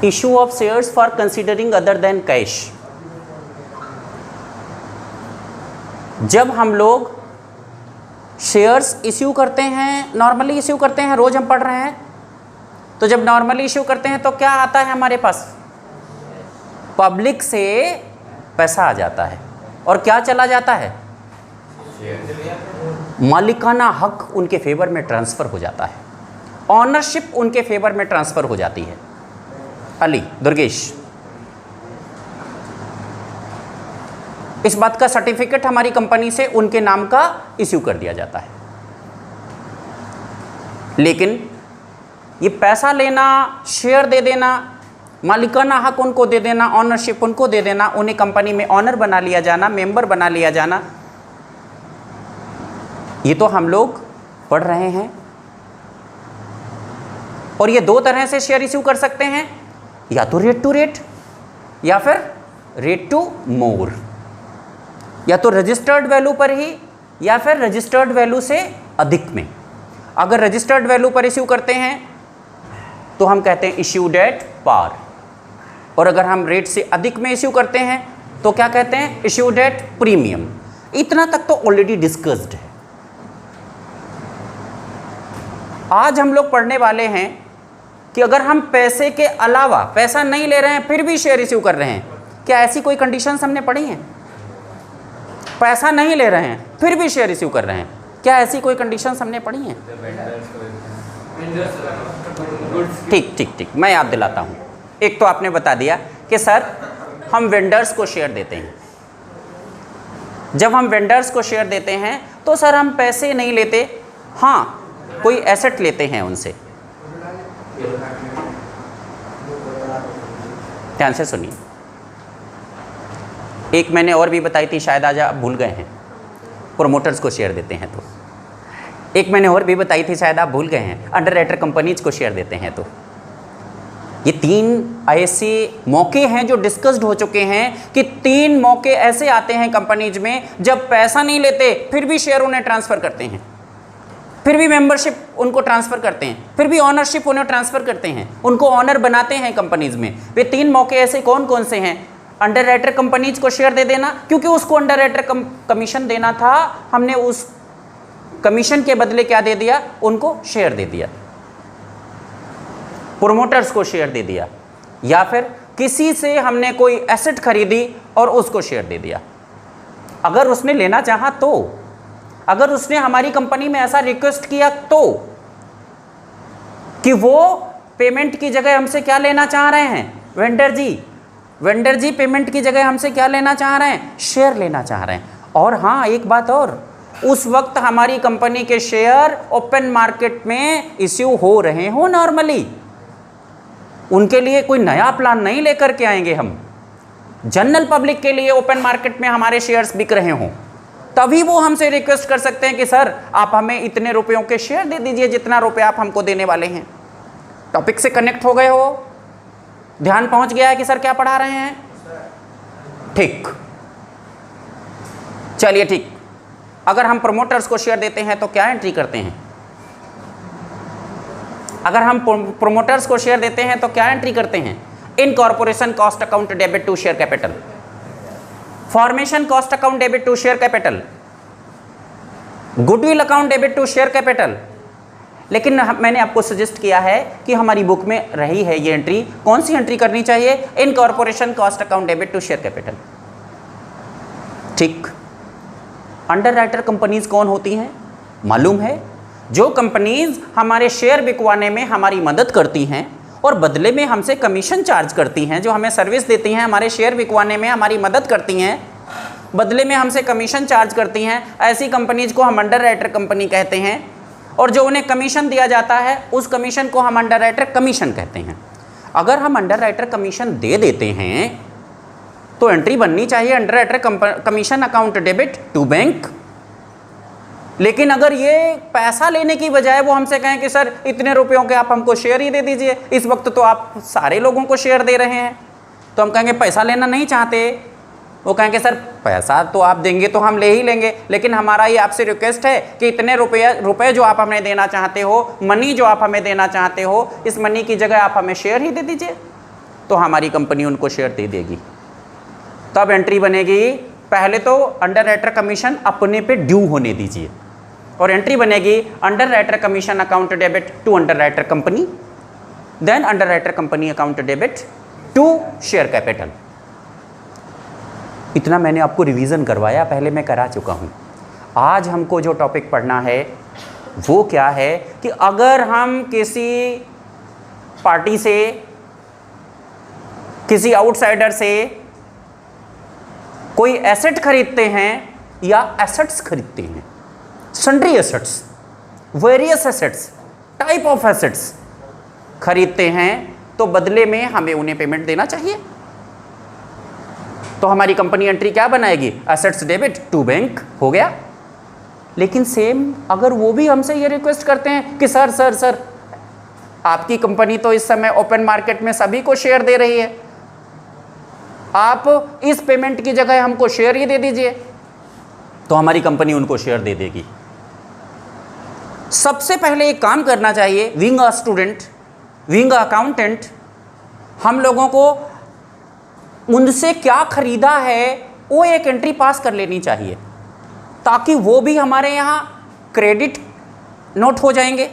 Issue of shares for considering other than cash. जब हम लोग शेयर्स इश्यू करते हैं, नॉर्मली इश्यू करते हैं, रोज हम पढ़ रहे हैं, तो जब नॉर्मली इश्यू करते हैं तो क्या आता है हमारे पास? पब्लिक से पैसा आ जाता है और क्या चला जाता है? मालिकाना हक उनके फेवर में ट्रांसफ़र हो जाता है, ऑनरशिप उनके फेवर में ट्रांसफ़र हो जाती है। अली, दुर्गेश, इस बात का सर्टिफिकेट हमारी कंपनी से उनके नाम का इश्यू कर दिया जाता है। लेकिन ये पैसा लेना, शेयर दे देना, मालिकाना हक उनको दे देना, ऑनरशिप उनको दे देना, उन्हें कंपनी में ऑनर बना लिया जाना, मेंबर बना लिया जाना, ये तो हम लोग पढ़ रहे हैं। और ये दो तरह से शेयर इश्यू कर सकते हैं, या तो रेट टू रेट या फिर रेट टू मोर, या तो रजिस्टर्ड वैल्यू पर ही या फिर रजिस्टर्ड वैल्यू से अधिक में। अगर रजिस्टर्ड वैल्यू पर इश्यू करते हैं तो हम कहते हैं इश्यूड एट पार, और अगर हम रेट से अधिक में इश्यू करते हैं तो क्या कहते हैं? Issued at premium. इतना तक तो ऑलरेडी डिस्कस्ड है। आज हम लोग पढ़ने वाले हैं कि अगर हम पैसे के अलावा, पैसा नहीं ले रहे हैं फिर भी शेयर इश्यू कर रहे हैं, क्या ऐसी कोई कंडीशंस हमने पढ़ी हैं? पैसा नहीं ले रहे हैं फिर भी शेयर इश्यू कर रहे हैं, क्या ऐसी कोई कंडीशंस हमने पढ़ी हैं? ठीक ठीक ठीक, मैं याद दिलाता हूँ। एक तो आपने बता दिया कि सर हम वेंडर्स को शेयर देते हैं। जब हम वेंडर्स को शेयर देते हैं तो सर हम पैसे नहीं लेते, हाँ कोई एसेट लेते हैं उनसे। ध्यान से सुनिए, एक मैंने और भी बताई थी, शायद आज आप भूल गए हैं। प्रोमोटर्स को शेयर देते हैं तो एक मैंने और भी बताई थी, शायद आप भूल गए हैं, अंडर राइटर कंपनीज को शेयर देते हैं। तो ये तीन ऐसे मौके हैं जो डिस्कस्ड हो चुके हैं कि तीन मौके ऐसे आते हैं कंपनीज में जब पैसा नहीं लेते फिर भी शेयर उन्हें ट्रांसफ़र करते हैं, फिर भी मेंबरशिप उनको ट्रांसफ़र करते हैं, फिर भी ऑनरशिप उन्हें ट्रांसफ़र करते हैं, उनको ऑनर बनाते हैं कंपनीज में। वे तीन मौके ऐसे कौन कौन से हैं? अंडर राइटर कंपनीज को शेयर दे देना, क्योंकि उसको अंडर राइटर कमीशन देना था, हमने उस कमीशन के बदले क्या दे दिया? उनको शेयर दे दिया। प्रोमोटर्स को शेयर दे दिया, या फिर किसी से हमने कोई एसेट खरीदी और उसको शेयर दे दिया। अगर उसने लेना चाहा तो, अगर उसने हमारी कंपनी में ऐसा रिक्वेस्ट किया तो, कि वो पेमेंट की जगह हमसे क्या लेना चाह रहे हैं? वेंडर जी पेमेंट की जगह हमसे क्या लेना चाह रहे हैं? शेयर लेना चाह रहे हैं। और हाँ, एक बात और, उस वक्त हमारी कंपनी के शेयर ओपन मार्केट में इश्यू हो रहे हो नॉर्मली, उनके लिए कोई नया प्लान नहीं लेकर के आएंगे हम, जनरल पब्लिक के लिए ओपन मार्केट में हमारे शेयर्स बिक रहे हों, तभी वो हमसे रिक्वेस्ट कर सकते हैं कि सर आप हमें इतने रुपयों के शेयर दे दीजिए, जितना रुपये आप हमको देने वाले हैं। टॉपिक से कनेक्ट हो गए हो? ध्यान पहुंच गया है कि सर क्या पढ़ा रहे हैं? ठीक, चलिए ठीक। अगर हम प्रोमोटर्स को शेयर देते हैं तो क्या एंट्री करते हैं? अगर हम प्रोमोटर्स को शेयर देते हैं तो क्या एंट्री करते हैं? Incorporation cost account debit to share capital, formation cost account debit to share capital, goodwill account debit to share capital. लेकिन मैंने आपको सजेस्ट किया है कि हमारी बुक में रही है ये एंट्री, कौन सी एंट्री करनी चाहिए? Incorporation cost account debit to share capital. ठीक। अंडर राइटर कंपनीज कौन होती हैं मालूम है? जो कंपनीज हमारे शेयर बिकवाने में हमारी मदद करती हैं और बदले में हमसे कमीशन चार्ज करती हैं, जो हमें सर्विस देती हैं, हमारे शेयर बिकवाने में हमारी मदद करती हैं, बदले में हमसे कमीशन चार्ज करती हैं, ऐसी कंपनीज को हम अंडर राइटर कंपनी कहते हैं। और जो उन्हें कमीशन दिया जाता है उस कमीशन को हम अंडर राइटर कमीशन कहते हैं। अगर हम अंडर राइटर कमीशन दे देते हैं तो एंट्री बननी चाहिए underwriter commission account debit to bank. लेकिन अगर ये पैसा लेने की बजाय वो हमसे कहें कि सर इतने रुपयों के आप हमको शेयर ही दे दीजिए, इस वक्त तो आप सारे लोगों को शेयर दे रहे हैं, तो हम कहेंगे पैसा लेना नहीं चाहते। वो कहेंगे सर पैसा तो आप देंगे तो हम ले ही लेंगे, लेकिन हमारा ये आपसे रिक्वेस्ट है कि इतने रुपए जो आप हमें देना चाहते हो, मनी जो आप हमें देना चाहते हो, इस मनी की जगह आप हमें शेयर ही दे दीजिए। तो हमारी कंपनी उनको शेयर दे देगी। तब एंट्री बनेगी, पहले तो अंडर राइटर कमीशन अपने पे ड्यू होने दीजिए, और एंट्री बनेगी underwriter commission account debit to underwriter company, then underwriter company account debit to share capital. इतना मैंने आपको रिवीजन करवाया, पहले मैं करा चुका हूँ। आज हमको जो टॉपिक पढ़ना है वो क्या है कि अगर हम किसी पार्टी से, किसी आउटसाइडर से कोई एसेट खरीदते हैं या एसेट्स खरीदते हैं, sundry assets, various assets, type of assets खरीदते हैं, तो बदले में हमें उन्हें पेमेंट देना चाहिए। तो हमारी कंपनी एंट्री क्या बनाएगी? एसेट्स डेबिट टू बैंक, हो गया। लेकिन सेम अगर वो भी हमसे ये रिक्वेस्ट करते हैं कि सर सर सर आपकी कंपनी तो इस समय ओपन मार्केट में सभी को शेयर दे रही है, आप इस पेमेंट की जगह हमको शेयर ही दे दीजिए, तो हमारी कंपनी उनको शेयर दे देगी। सबसे पहले एक काम करना चाहिए, being a student, being a accountant, हम लोगों को उनसे क्या खरीदा है वो एक एंट्री पास कर लेनी चाहिए, ताकि वो भी हमारे यहाँ क्रेडिट नोट हो जाएंगे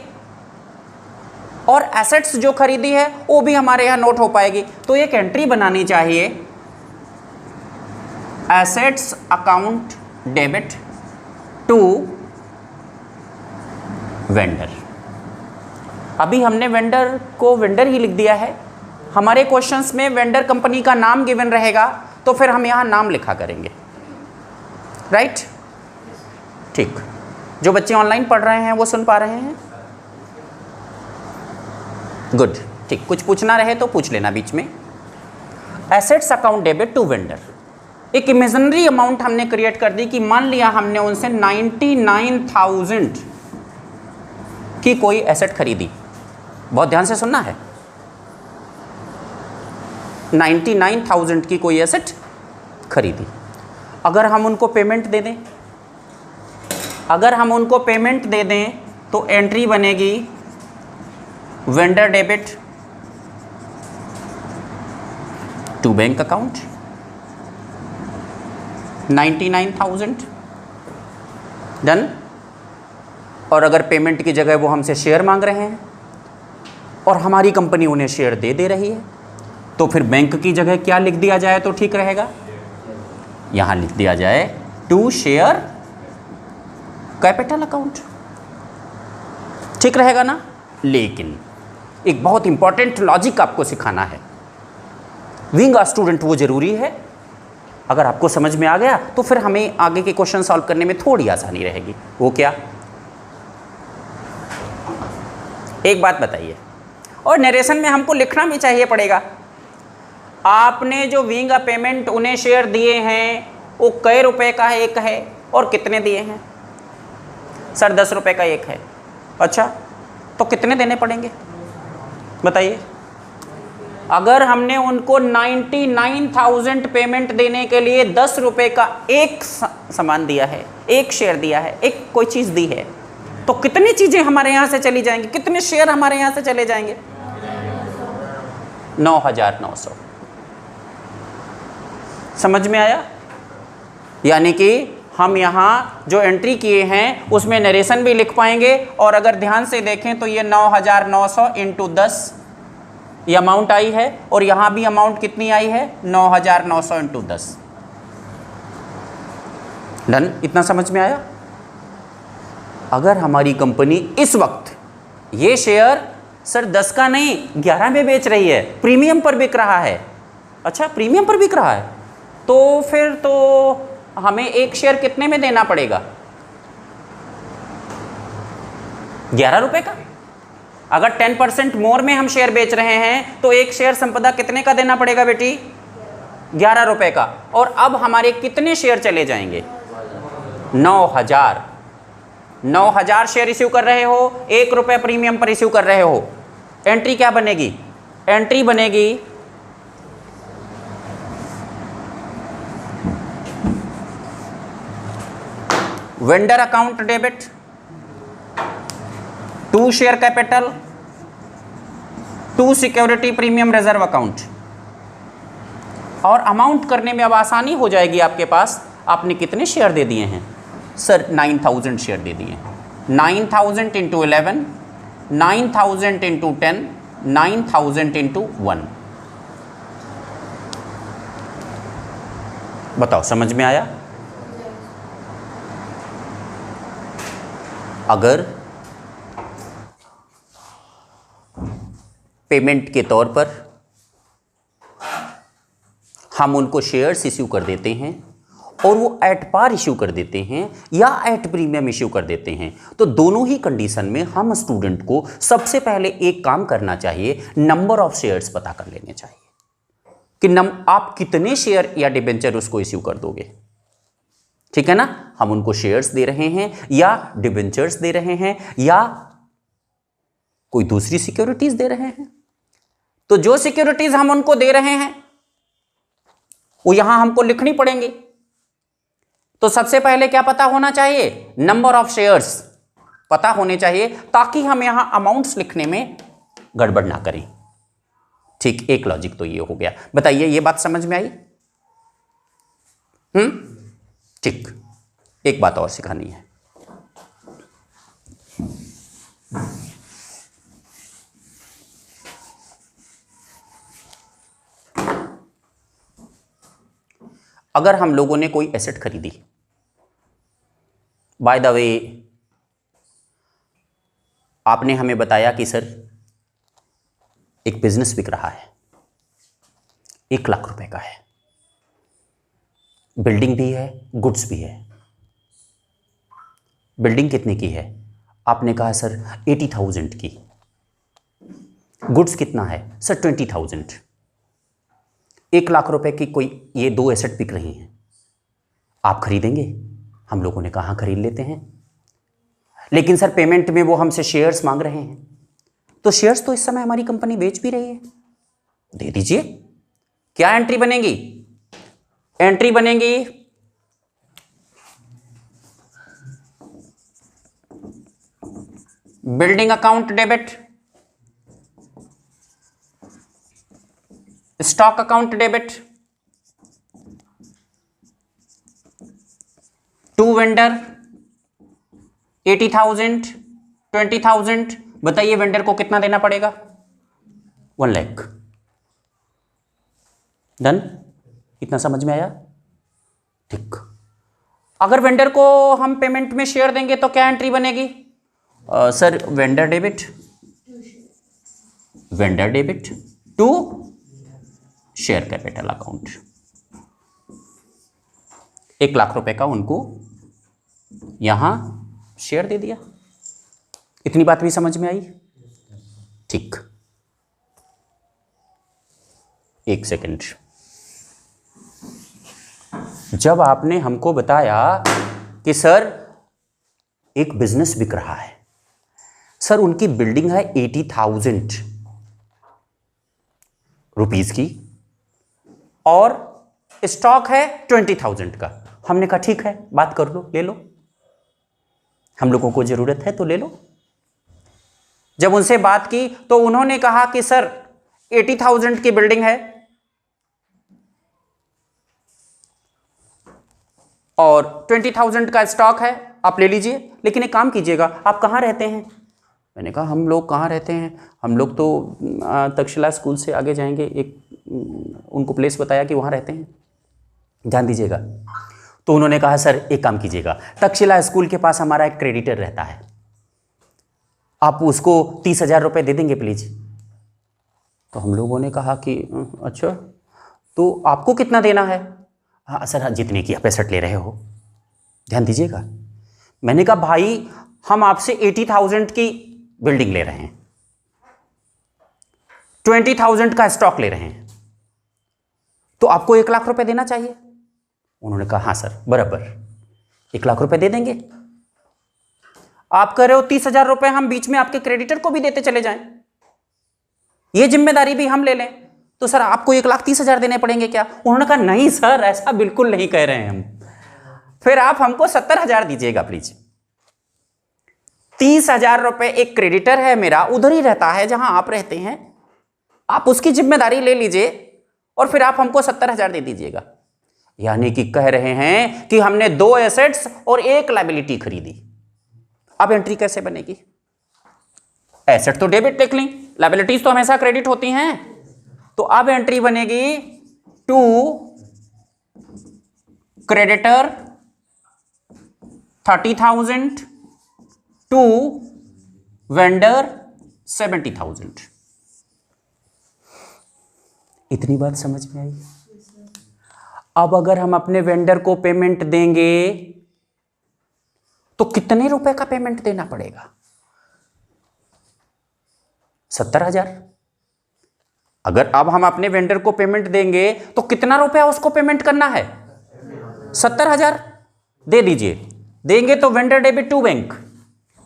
और एसेट्स जो खरीदी है वो भी हमारे यहाँ नोट हो पाएगी। तो एक एंट्री बनानी चाहिए, assets account debit to vendor. अभी हमने वेंडर को वेंडर ही लिख दिया है, हमारे क्वेश्चंस में वेंडर कंपनी का नाम गिवन रहेगा, तो फिर हम यहाँ नाम लिखा करेंगे, राइट? ठीक, जो बच्चे ऑनलाइन पढ़ रहे हैं वो सुन पा रहे हैं? गुड, ठीक। कुछ पूछना रहे तो पूछ लेना बीच में। Assets account debit to vendor, एक इमेजिनरी अमाउंट हमने क्रिएट कर दी कि मान लिया हमने उनसे 99,000 की कोई एसेट खरीदी। बहुत ध्यान से सुनना है, 99,000 की कोई एसेट खरीदी। अगर हम उनको पेमेंट दे दें, अगर हम उनको पेमेंट दे दें तो एंट्री बनेगी vendor debit to bank account 99,000 done. और अगर पेमेंट की जगह वो हमसे शेयर मांग रहे हैं और हमारी कंपनी उन्हें शेयर दे रही है, तो फिर बैंक की जगह क्या लिख दिया जाए तो ठीक रहेगा? यहाँ लिख दिया जाए टू शेयर कैपिटल अकाउंट, ठीक रहेगा ना? लेकिन एक बहुत इंपॉर्टेंट लॉजिक आपको सिखाना है, बीइंग अ स्टूडेंट वो ज़रूरी है। अगर आपको समझ में आ गया तो फिर हमें आगे के क्वेश्चन सॉल्व करने में थोड़ी आसानी रहेगी। वो क्या? एक बात बताइए, और नरेशन में हमको लिखना भी चाहिए पड़ेगा, आपने जो बीइंग अ पेमेंट उन्हें शेयर दिए हैं वो कै रुपए का एक है और कितने दिए हैं? सर 10 रुपये का एक है। अच्छा, तो कितने देने पड़ेंगे बताइए? अगर हमने उनको 99,000 पेमेंट देने के लिए 10 रुपये का एक सामान दिया है, एक शेयर दिया है, एक कोई चीज़ दी है, तो कितनी चीज़ें हमारे यहाँ से चली जाएंगी, कितने शेयर हमारे यहाँ से चले जाएंगे? 9,900। समझ में आया? यानी कि हम यहाँ जो एंट्री किए हैं उसमें नरेशन भी लिख पाएंगे, और अगर ध्यान से देखें तो ये 9,900 इंटू 10 ये अमाउंट आई है, और यहाँ भी अमाउंट कितनी आई है? 9,900 इंटू 10। डन? इतना समझ में आया? अगर हमारी कंपनी इस वक्त ये शेयर सर 10 का नहीं 11 में बेच रही है, प्रीमियम पर बिक रहा है, अच्छा प्रीमियम पर बिक रहा है, तो फिर तो हमें एक शेयर कितने में देना पड़ेगा? 11 रुपए का। अगर 10% मोर में हम शेयर बेच रहे हैं तो एक शेयर संपदा कितने का देना पड़ेगा बेटी? 11 रुपए का। और अब हमारे कितने शेयर चले जाएंगे? 9,000। 9,000 शेयर इश्यू कर रहे हो, 1 रुपये प्रीमियम पर इश्यू कर रहे हो। एंट्री क्या बनेगी? एंट्री बनेगी vendor account debit to share capital to security premium reserve account. और अमाउंट करने में अब आसानी हो जाएगी आपके पास। आपने कितने शेयर दे दिए हैं सर? 9000 शेयर दे दिए हैं। 9000 इंटू 11, 9000 इंटू 10, 9000 इंटू 1। बताओ समझ में आया? अगर पेमेंट के तौर पर हम उनको शेयर्स इश्यू कर देते हैं और वो एट पार इश्यू कर देते हैं या एट प्रीमियम इश्यू कर देते हैं, तो दोनों ही कंडीशन में हम स्टूडेंट को सबसे पहले एक काम करना चाहिए, नंबर ऑफ शेयर्स पता कर लेने चाहिए कि आप कितने शेयर या डिबेंचर उसको इश्यू कर दोगे। ठीक है ना? हम उनको शेयर्स दे रहे हैं या डिबेंचर्स दे रहे हैं या कोई दूसरी सिक्योरिटीज दे रहे हैं। तो जो सिक्योरिटीज हम उनको दे रहे हैं वो यहां हमको लिखनी पड़ेंगी। तो सबसे पहले क्या पता होना चाहिए? नंबर ऑफ शेयर्स पता होने चाहिए, ताकि हम यहां अमाउंट्स लिखने में गड़बड़ ना करें। ठीक, एक लॉजिक तो ये हो गया। बताइए, ये बात समझ में आई? ठीक, एक बात और सिखानी है। अगर हम लोगों ने कोई एसेट खरीदी, बाय द वे आपने हमें बताया कि सर एक बिजनेस बिक रहा है, 1 लाख रुपए का है, बिल्डिंग भी है, गुड्स भी है। बिल्डिंग कितने की है? आपने कहा सर 80,000 की। गुड्स कितना है? सर 20,000। 1 लाख रुपए की कोई ये 2 एसेट बिक रही हैं, आप खरीदेंगे? हम लोगों ने कहा खरीद लेते हैं, लेकिन सर पेमेंट में वो हमसे शेयर्स मांग रहे हैं। तो शेयर्स तो इस समय हमारी कंपनी बेच भी रही है, दे दीजिए। क्या एंट्री बनेगी? एंट्री बनेगी building account debit, stock account debit, to vendor 80,000, 20,000। बताइए वेंडर को कितना देना पड़ेगा? 1 लाख। डन? इतना समझ में आया? ठीक। अगर वेंडर को हम पेमेंट में शेयर देंगे तो क्या एंट्री बनेगी? Sir vendor debit, vendor debit to share capital account. 1 lakh रुपए का उनको यहां शेयर दे दिया। इतनी बात भी समझ में आई? ठीक, एक सेकंड। जब आपने हमको बताया कि सर एक बिजनेस बिक रहा है, सर उनकी बिल्डिंग है 80,000 रुपीज की और स्टॉक है 20,000 का। हमने कहा ठीक है, बात कर लो, ले लो, हम लोगों को जरूरत है तो ले लो। जब उनसे बात की तो उन्होंने कहा कि सर 80,000 की बिल्डिंग है और 20,000 का स्टॉक है, आप ले लीजिए, लेकिन एक काम कीजिएगा, आप कहाँ रहते हैं? मैंने कहा हम लोग कहाँ रहते हैं, हम लोग तो तक्षशिला स्कूल से आगे जाएंगे, एक उनको प्लेस बताया कि वहाँ रहते हैं, ध्यान दीजिएगा। तो उन्होंने कहा सर एक काम कीजिएगा, तक्षशिला स्कूल के पास हमारा एक क्रेडिटर रहता है, आप उसको 30,000 रुपये दे देंगे प्लीज़। तो हम लोगों ने कहा कि अच्छा, तो आपको कितना देना है? हाँ सर, जितने की आप एसेट ले रहे हो, ध्यान दीजिएगा। मैंने कहा भाई हम आपसे 80,000 की बिल्डिंग ले रहे हैं, 20,000 का स्टॉक ले रहे हैं, तो आपको 1 लाख रुपए देना चाहिए। उन्होंने कहा हाँ सर बराबर 1 लाख रुपए दे देंगे। आप कह रहे हो 30,000 रुपए हम बीच में आपके क्रेडिटर को भी देते चले जाएं, ये जिम्मेदारी भी हम ले लें, तो सर आपको 1,30,000 देने पड़ेंगे क्या? उन्होंने कहा नहीं सर, ऐसा बिल्कुल नहीं कह रहे हैं हम, फिर आप हमको 70,000 दीजिएगा प्लीज। 30,000 रुपए एक क्रेडिटर है मेरा, उधर ही रहता है जहां आप रहते हैं, आप उसकी जिम्मेदारी ले लीजिए, और फिर आप हमको 70,000 दे दीजिएगा। यानी कि कह रहे हैं कि हमने 2 एसेट्स और 1 लायबिलिटी खरीदी। अब एंट्री कैसे बनेगी? एसेट तो डेबिट लिख ली, लायबिलिटीज तो हमेशा क्रेडिट होती हैं। तो अब एंट्री बनेगी टू क्रेडिटर 30,000 टू वेंडर 70,000। इतनी बात समझ में आई? अब अगर हम अपने वेंडर को पेमेंट देंगे तो कितने रुपए का पेमेंट देना पड़ेगा? 70,000। अगर अब हम अपने वेंडर को पेमेंट देंगे तो कितना रुपया उसको पेमेंट करना है? 70,000 दे दीजिए। देंगे तो vendor debit to bank.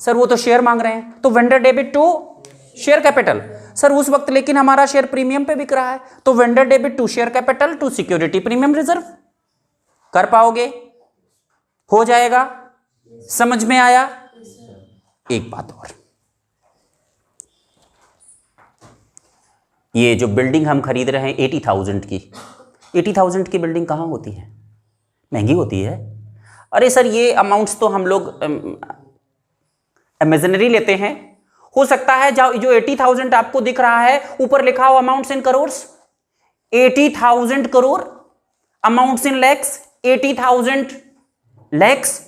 Sir वो तो शेयर मांग रहे हैं, तो vendor debit to share capital. Sir उस वक्त लेकिन हमारा शेयर प्रीमियम पे बिक रहा है, तो vendor debit to share capital to security premium reserve. कर पाओगे? हो जाएगा? समझ में आया? एक बात और, ये जो बिल्डिंग हम खरीद रहे हैं 80,000 की, 80,000 की बिल्डिंग कहाँ होती है? महंगी होती है। अरे सर ये अमाउंट्स तो हम लोग इमेजिनरी लेते हैं। हो सकता है जो 80,000 आपको दिख रहा है ऊपर लिखा हो अमाउंट्स इन करोर्स, 80,000 करोड़, अमाउंट्स इन लैक्स 80,000 लैक्स।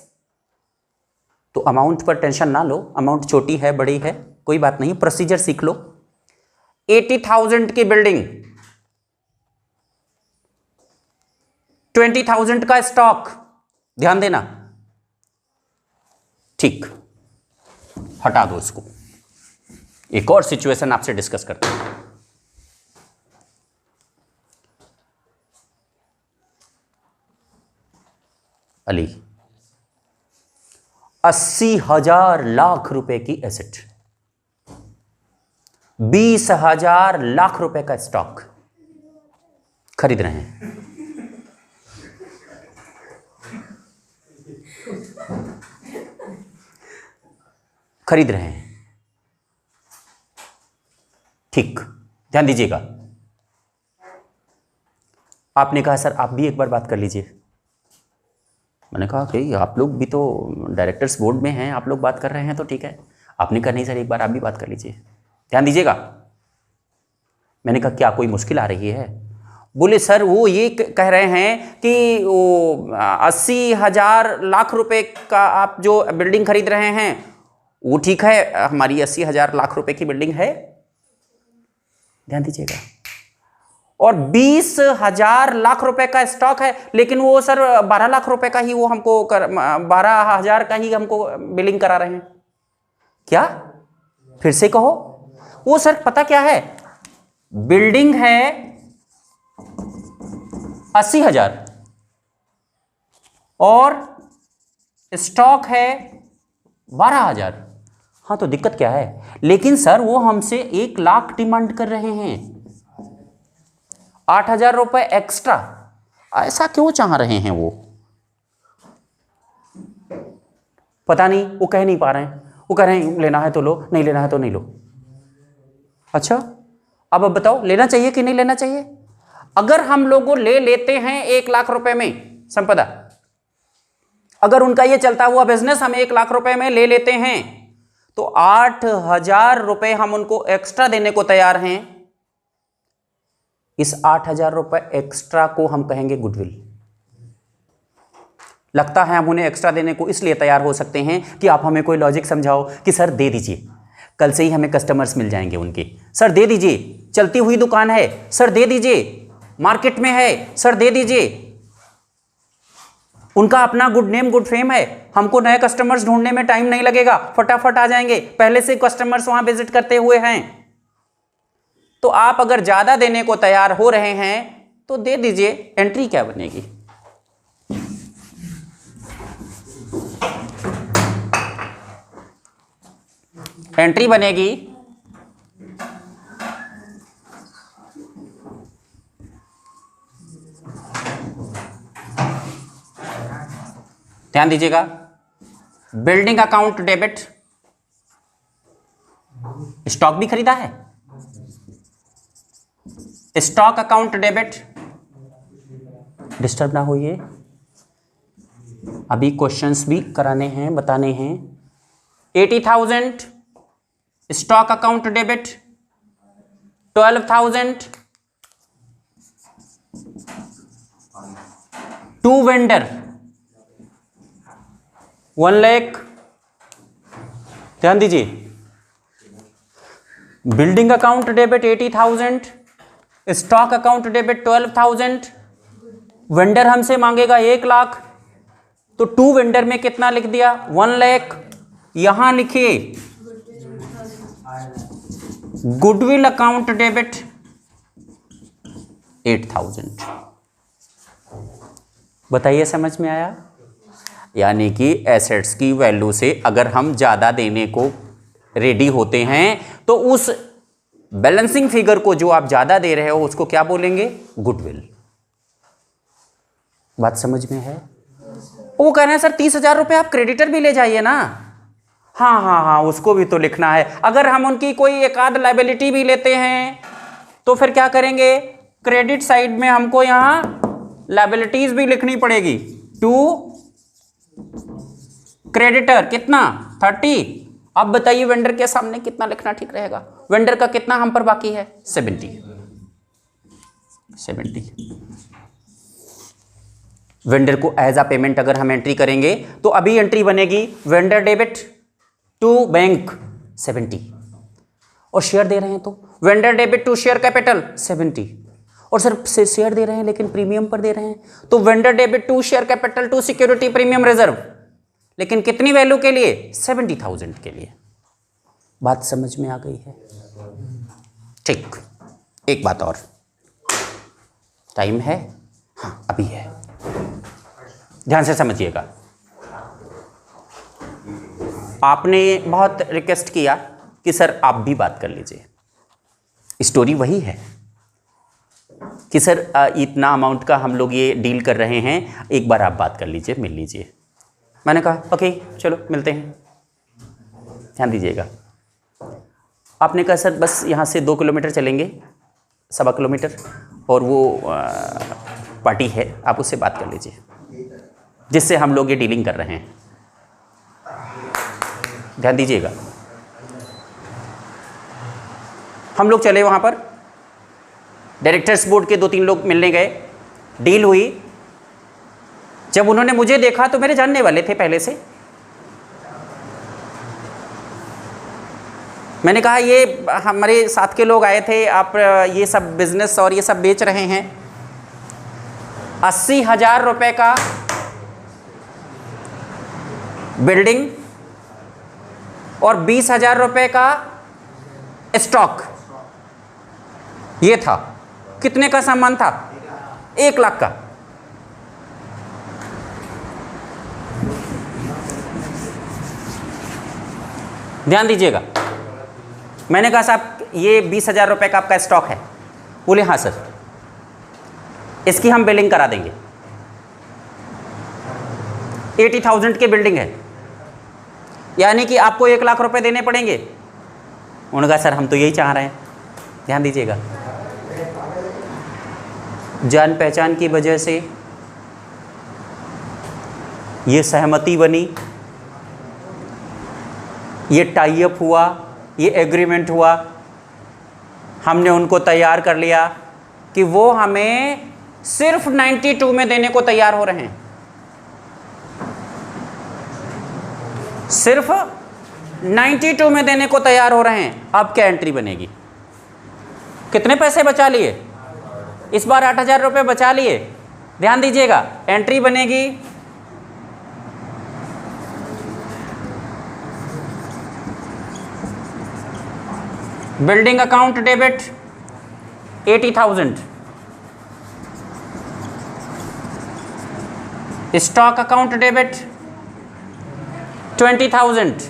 तो अमाउंट पर टेंशन ना लो, अमाउंट छोटी है बड़ी है कोई बात नहीं, प्रोसीजर सीख लो। 80,000 की बिल्डिंग, 20,000 का स्टॉक, ध्यान देना, ठीक, हटा दो इसको। एक और सिचुएशन आपसे डिस्कस करते हैं। अली 80,000 लाख रुपए की एसेट, 20,000 लाख रुपए का स्टॉक खरीद रहे हैं। खरीद रहे हैं, ठीक, ध्यान दीजिएगा। आपने कहा सर आप भी एक बार बात कर लीजिए। मैंने कहा कि आप लोग भी तो डायरेक्टर्स बोर्ड में हैं, आप लोग बात कर रहे हैं तो ठीक है। आपने कहा नहीं सर एक बार आप भी बात कर लीजिए, ध्यान दीजिएगा। मैंने कहा क्या कोई मुश्किल आ रही है? बोले सर वो ये कह रहे हैं कि वो 80,000 लाख रुपए का आप जो बिल्डिंग खरीद रहे हैं वो ठीक है, हमारी 80,000 लाख रुपए की बिल्डिंग है, ध्यान दीजिएगा, और 20,000 लाख रुपए का स्टॉक है, लेकिन वो सर 12 लाख रुपए का ही वो हमको 12,000 का ही हमको बिलिंग करा रहे हैं। क्या? फिर से कहो। वो सर पता क्या है, बिल्डिंग है 80,000 और स्टॉक है 12,000। हाँ तो दिक्कत क्या है? लेकिन सर वो हमसे 1 लाख डिमांड कर रहे हैं, 8,000 रुपए एक्स्ट्रा। ऐसा क्यों चाह रहे हैं वो? पता नहीं, वो कह नहीं पा रहे हैं। वो कह रहे हैं लेना है तो लो, नहीं लेना है तो नहीं लो। अच्छा अब बताओ लेना चाहिए कि नहीं लेना चाहिए? अगर हम लोगों ले लेते हैं 1 लाख रुपए में संपदा, अगर उनका ये चलता हुआ बिजनेस हम 1 लाख रुपए में ले लेते हैं तो 8,000 रुपए हम उनको एक्स्ट्रा देने को तैयार हैं। इस 8,000 रुपए एक्स्ट्रा को हम कहेंगे गुडविल। लगता है हम उन्हें एक्स्ट्रा देने को इसलिए तैयार हो सकते हैं कि आप हमें कोई लॉजिक समझाओ कि सर दे दीजिए, कल से ही हमें कस्टमर्स मिल जाएंगे उनके, सर दे दीजिए, चलती हुई दुकान है, सर दे दीजिए, मार्केट में है, सर दे दीजिए, उनका अपना गुड नेम गुड फेम है, हमको नए कस्टमर्स ढूंढने में टाइम नहीं लगेगा, फटाफट आ जाएंगे, पहले से कस्टमर्स वहां विजिट करते हुए हैं। तो आप अगर ज्यादा देने को तैयार हो रहे हैं तो दे दीजिए। एंट्री क्या बनेगी? एंट्री बनेगी ध्यान दीजिएगा, बिल्डिंग अकाउंट डेबिट, स्टॉक भी खरीदा है, स्टॉक अकाउंट डेबिट डिस्टर्ब ना होइए, अभी क्वेश्चंस भी कराने हैं, बताने हैं। 80,000 stock account debit, 12,000 to vendor, 1 lakh. ध्यान दीजिए, building account debit 80,000, stock account debit 12,000, vendor हमसे मांगेगा 1 लाख, तो टू वेंडर में कितना लिख दिया 1 लाख। यहां लिखिए गुडविल अकाउंट डेबिट 8,000। बताइए समझ में आया? यानी कि एसेट्स की वैल्यू से अगर हम ज्यादा देने को रेडी होते हैं तो उस बैलेंसिंग फिगर को जो आप ज्यादा दे रहे हो उसको क्या बोलेंगे? गुडविल। बात समझ में है? वो कह रहे हैं सर 30,000 रुपये आप क्रेडिटर भी ले जाइए ना। हाँ हाँ हाँ, उसको भी तो लिखना है। अगर हम उनकी कोई एक आध लायबिलिटी भी लेते हैं तो फिर क्या करेंगे? क्रेडिट साइड में हमको यहां लायबिलिटीज भी लिखनी पड़ेगी। टू क्रेडिटर कितना 30। अब बताइए वेंडर के सामने कितना लिखना ठीक रहेगा? वेंडर का कितना हम पर बाकी है? 70। वेंडर को एज अ पेमेंट अगर हम एंट्री करेंगे तो अभी एंट्री बनेगी वेंडर डेबिट टू बैंक 70, और शेयर दे रहे हैं तो vendor debit to share capital 70, और सर शेयर दे रहे हैं लेकिन प्रीमियम पर दे रहे हैं तो vendor debit to share capital to security premium reserve, लेकिन कितनी वैल्यू के लिए? 70,000 के लिए। बात समझ में आ गई है? ठीक, एक बात और, टाइम है? हाँ अभी है, ध्यान से समझिएगा। आपने बहुत रिक्वेस्ट किया कि सर आप भी बात कर लीजिए। स्टोरी वही है कि सर इतना अमाउंट का हम लोग ये डील कर रहे हैं, एक बार आप बात कर लीजिए, मिल लीजिए। मैंने कहा ओके चलो मिलते हैं। ध्यान दीजिएगा, आपने कहा सर बस यहाँ से 2 किलोमीटर चलेंगे, 1.25 किलोमीटर, और वो पार्टी है, आप उससे बात कर लीजिए जिससे हम लोग ये डीलिंग कर रहे हैं। ध्यान दीजिएगा, हम लोग चले वहाँ पर, डायरेक्टर्स बोर्ड के 2-3 लोग मिलने गए, डील हुई। जब उन्होंने मुझे देखा तो मेरे जानने वाले थे पहले से। मैंने कहा ये हमारे साथ के लोग आए थे, आप ये सब बिजनेस और ये सब बेच रहे हैं, 80,000 रुपये का बिल्डिंग और 20,000 रुपये का स्टॉक, ये था। कितने का सामान था? 1 लाख का। ध्यान दीजिएगा, मैंने कहा साहब ये 20,000 रुपये का आपका स्टॉक है। बोले हाँ सर, इसकी हम बिलिंग करा देंगे। 80,000 की बिल्डिंग है, यानी कि आपको 1 लाख रुपए देने पड़ेंगे। उन्होंने कहा सर हम तो यही चाह रहे हैं। ध्यान दीजिएगा, जान पहचान की वजह से ये सहमति बनी, ये टाई अप हुआ, ये एग्रीमेंट हुआ, हमने उनको तैयार कर लिया कि वो हमें सिर्फ 92 में देने को तैयार हो रहे हैं। सिर्फ 92 में देने को तैयार हो रहे हैं। अब क्या एंट्री बनेगी? कितने पैसे बचा लिए? इस बार 8,000 रुपये बचा लिए। ध्यान दीजिएगा, एंट्री बनेगी building account debit 80,000, stock account debit 20,000,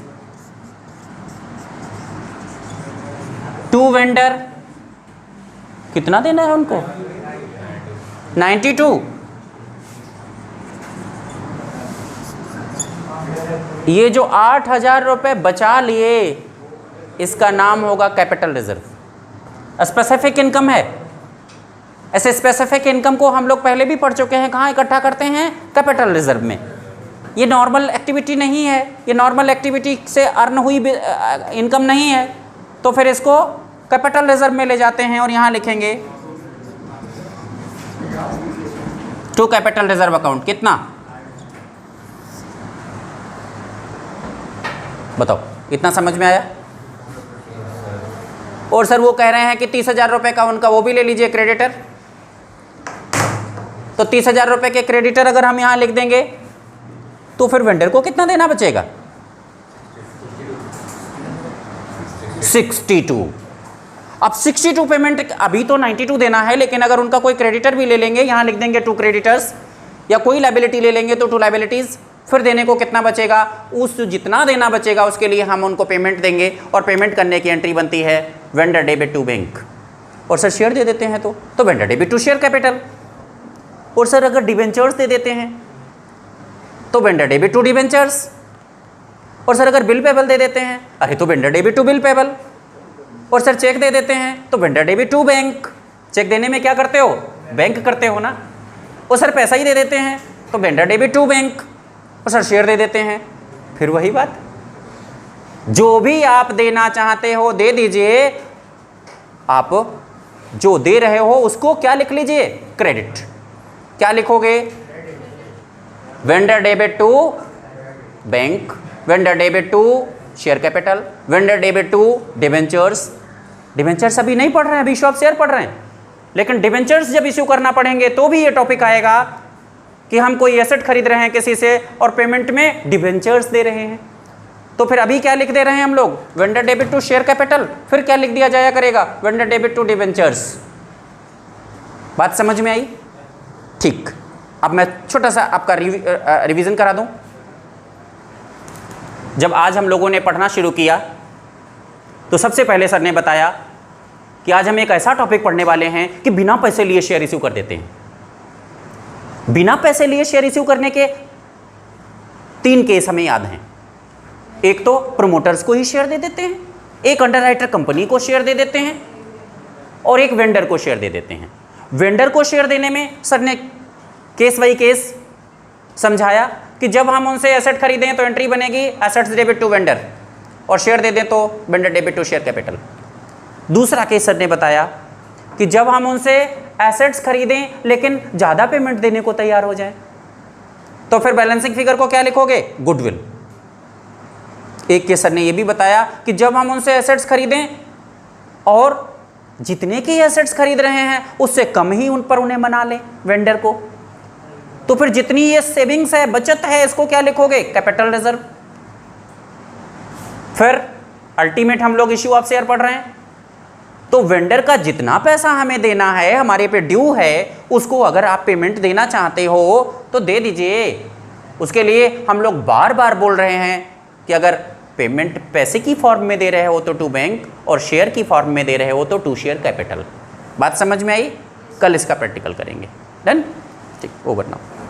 to vendor कितना देना है उनको? 92। ये जो 8,000 रुपये बचा लिए, इसका नाम होगा कैपिटल रिजर्व। स्पेसिफिक इनकम है, ऐसे स्पेसिफिक इनकम को हम लोग पहले भी पढ़ चुके हैं, कहाँ इकट्ठा करते हैं? कैपिटल रिजर्व में। ये नॉर्मल एक्टिविटी नहीं है, ये नॉर्मल एक्टिविटी से अर्न हुई इनकम नहीं है, तो फिर इसको कैपिटल रिजर्व में ले जाते हैं और यहाँ लिखेंगे टू कैपिटल रिजर्व अकाउंट। कितना बताओ, इतना समझ में आया? और सर वो कह रहे हैं कि 30,000 रुपये का उनका वो भी ले लीजिए क्रेडिटर, तो 30,000 रुपये के क्रेडिटर अगर हम यहाँ लिख देंगे तो फिर वेंडर को कितना देना बचेगा? 62। अब 62 पेमेंट, अभी तो 92 देना है, लेकिन अगर उनका कोई क्रेडिटर भी ले लेंगे, यहाँ लिख देंगे 2 क्रेडिटर्स, या कोई लायबिलिटी ले लेंगे तो 2 लायबिलिटीज, फिर देने को कितना बचेगा? उस जितना देना बचेगा उसके लिए हम उनको पेमेंट देंगे, और पेमेंट करने की एंट्री बनती है वेंडर डेबिट टू बैंक। और सर शेयर दे देते हैं तो vendor debit to share capital. और सर अगर डिबेंचर्स दे देते हैं तो वेंडर डेबिट टू डिबेंचर्स। और सर अगर बिल पेबल दे देते हैं, अरे तो vendor debit to bill payable. और सर चेक दे देते हैं तो vendor debit to bank. Cheque देने में क्या करते हो? बैंक करते हो ना। और सर पैसा ही दे देते हैं तो वेंडर डेबिट टू बैंक। और सर शेयर दे देते हैं, फिर वही बात, जो भी आप देना चाहते हो दे दीजिए। आप जो दे रहे हो उसको क्या लिख लीजिए? क्रेडिट। क्या लिखोगे? Vendor debit to bank, vendor debit to share capital, vendor debit to debentures. Debentures अभी नहीं पढ़ रहे हैं, अभी शॉप शेयर पढ़ रहे हैं, लेकिन डिबेंचर्स जब इश्यू करना पड़ेंगे तो भी ये टॉपिक आएगा कि हम कोई एसेट खरीद रहे हैं किसी से और पेमेंट में डिबेंचर्स दे रहे हैं, तो फिर अभी क्या लिख दे रहे हैं हम लोग? Vendor debit to share capital, फिर क्या लिख दिया जाया करेगा? Vendor debit to debentures. बात समझ में आई? ठीक। अब मैं छोटा सा आपका रिवीजन करा दूं। जब आज हम लोगों ने पढ़ना शुरू किया तो सबसे पहले सर ने बताया कि आज हम एक ऐसा टॉपिक पढ़ने वाले हैं कि बिना पैसे लिए शेयर इश्यू कर देते हैं। बिना पैसे लिए शेयर इश्यू करने के 3 केस हमें याद हैं। एक तो प्रोमोटर्स को ही शेयर दे देते हैं, एक अंडरराइटर कंपनी को शेयर दे देते हैं, और एक वेंडर को शेयर दे देते हैं। वेंडर को शेयर देने में सर ने केस बाई केस समझाया कि जब हम उनसे एसेट खरीदें तो एंट्री बनेगी एसेट्स डेबिट टू वेंडर, और शेयर दे दें तो vendor debit to share capital. दूसरा केस सर ने बताया कि जब हम उनसे एसेट्स खरीदें लेकिन ज़्यादा पेमेंट देने को तैयार हो जाए तो फिर बैलेंसिंग फिगर को क्या लिखोगे? गुडविल। एक केस सर ने यह भी बताया कि जब हम उनसे एसेट्स खरीदें और जितने की एसेट्स खरीद रहे हैं उससे कम ही उन पर उन्हें मना लें वेंडर को, तो फिर जितनी ये सेविंग्स है, बचत है, इसको क्या लिखोगे? Capital reserve. फिर अल्टीमेट हम लोग इश्यू ऑफ शेयर पढ़ रहे हैं, तो वेंडर का जितना पैसा हमें देना है, हमारे पे ड्यू है, उसको अगर आप पेमेंट देना चाहते हो तो दे दीजिए। उसके लिए हम लोग बार बार बोल रहे हैं कि अगर पेमेंट पैसे की फॉर्म में दे रहे हो तो टू बैंक, और शेयर की फॉर्म में दे रहे हो तो टू शेयर कैपिटल। बात समझ में आई? कल इसका प्रैक्टिकल करेंगे। डन? ठीक, ओवर नाउ।